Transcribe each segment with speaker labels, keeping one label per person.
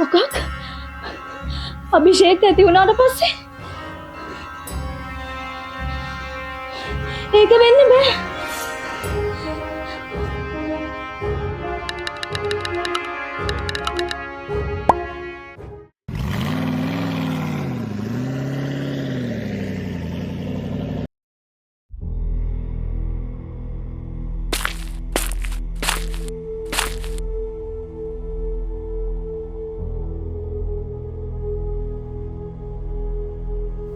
Speaker 1: මොකක් අභිෂේක් ඇති වුණාට පස්සේ ඒක වෙන්න බෑ.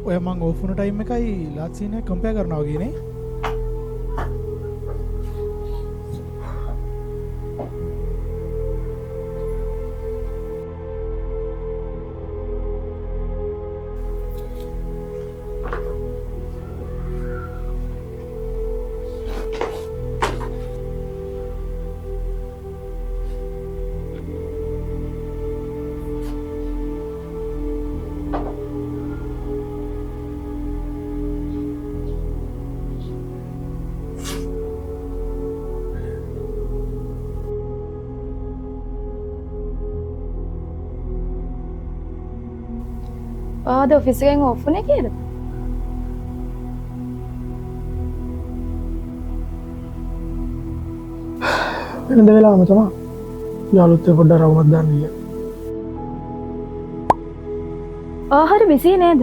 Speaker 2: ඔය මං ඕෆ් වුණ ටයිම් එකයි ලාස්ට් සීන් එක කම්පෙයාර් කරනවා වගේ නේ.
Speaker 1: ආද ඔෆිස් එකෙන් ඔෆ් වුණේ කීයද?
Speaker 2: වෙනද වෙලාවම තමයි. යාළුවොත් පොඩ්ඩක් රවුමක් දාන්න ගියා.
Speaker 1: හරි බිසි නේද?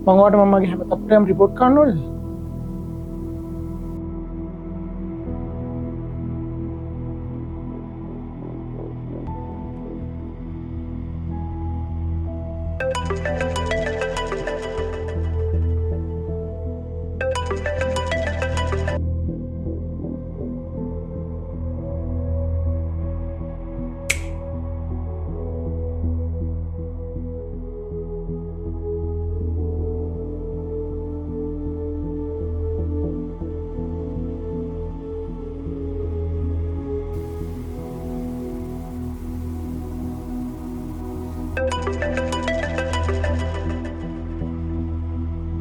Speaker 2: මං ඔයාලට මම්මගේ හැම තප්පරයක්ම රිපෝට් කරන්න ඕනේද?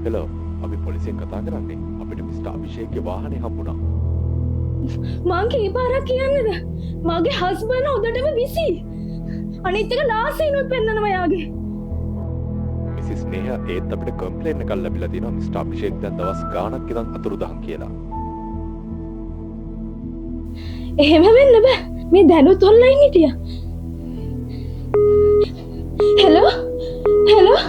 Speaker 3: හෙලෝ අපි පොලිසියෙන් කතා කරන්නේ අපිට මිස්ටර් අභිෂේක්ගේ වාහනේ හම්බුණා.
Speaker 1: මං කී පාරක් කියන්නද? මගේ හස්බන්ඩ් හොදටම බිසි. අනිත් එක ලාස්ට් සීනුත් පෙන්නනවා යාගේ.
Speaker 3: මිසිස් නේහා ඒත් අපිට කම්ප්ලේන් එකක් ලැබිලා තියෙනවා මිස්ටර් අභිෂේක් දැන් දවස් ගාණක් ඉඳන් අතුරුදහන් කියලා.
Speaker 1: එහෙම වෙන්න බෑ. මේ දැනුත් ඔන්ලයින් හිටියා. හෙලෝ හෙලෝ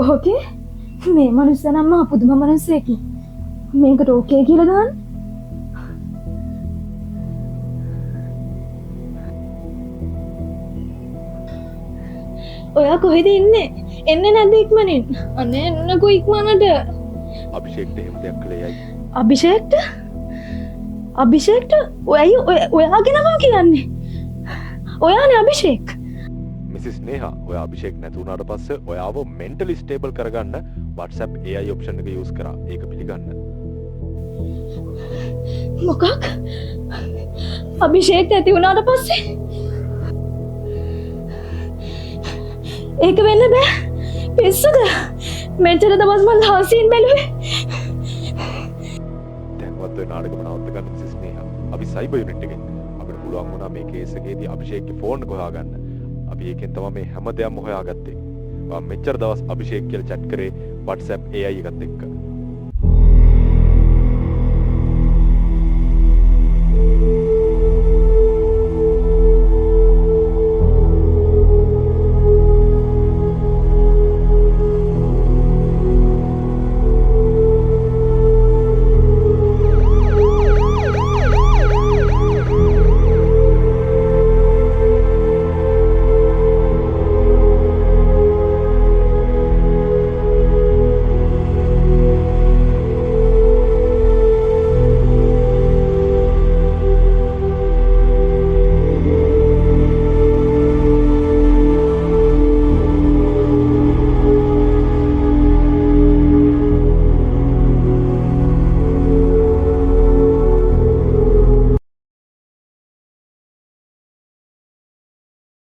Speaker 1: ඕකේ මේ මනුස්ස නම් මහා පුදුම මනුස්සයෙක්. මේකට ඕකේ කියලා දාන්න. ඔයා කොහෙද ඉන්නේ? එන්නේ නැද්ද ඉක්මනින්? අනේ එන්නකෝ ඉක්මනට.
Speaker 3: අභිෂේක්ට එහෙම දෙයක් කළේ යයි.
Speaker 1: අභිෂේක්ට? අභිෂේක්ට? ඔයාගේ නම කියන්නේ? ඔයානේ අභිෂේක්.
Speaker 3: මිසිස් නේහා ඔය අභිෂේක් නැති වුණාට පස්සේ ඔයාව මෙන්ටලි ස්ටේබල් කරගන්න WhatsApp AI ඔප්ෂන් එක යූස් කරා. ඒක පිළිගන්න.
Speaker 1: මොකක්? අභිෂේක් ඇති වුණාට පස්සේ ඒක වෙන්න බෑ. පිස්සුද? මෙච්චර දවස් මම හාසියෙන් බැලුවේ.
Speaker 3: දැන්වත් ඔය නාටකම නවත්ත ගන්න මිසිස් නේහා. අපි සයිබර් යුනිට් එකෙන් අපිට පුළුවන් වුණා මේ කේස් එකේදී අභිෂේක්ගේ ෆෝන් එක හොයාගන්න. අපි ඒකෙන් තමයි මේ හැම දෙයක්ම හොයාගත්තේ. මම මෙච්චර දවස් අභිෂේක් කියලා chat කරේ WhatsApp AI එකත් එක්ක.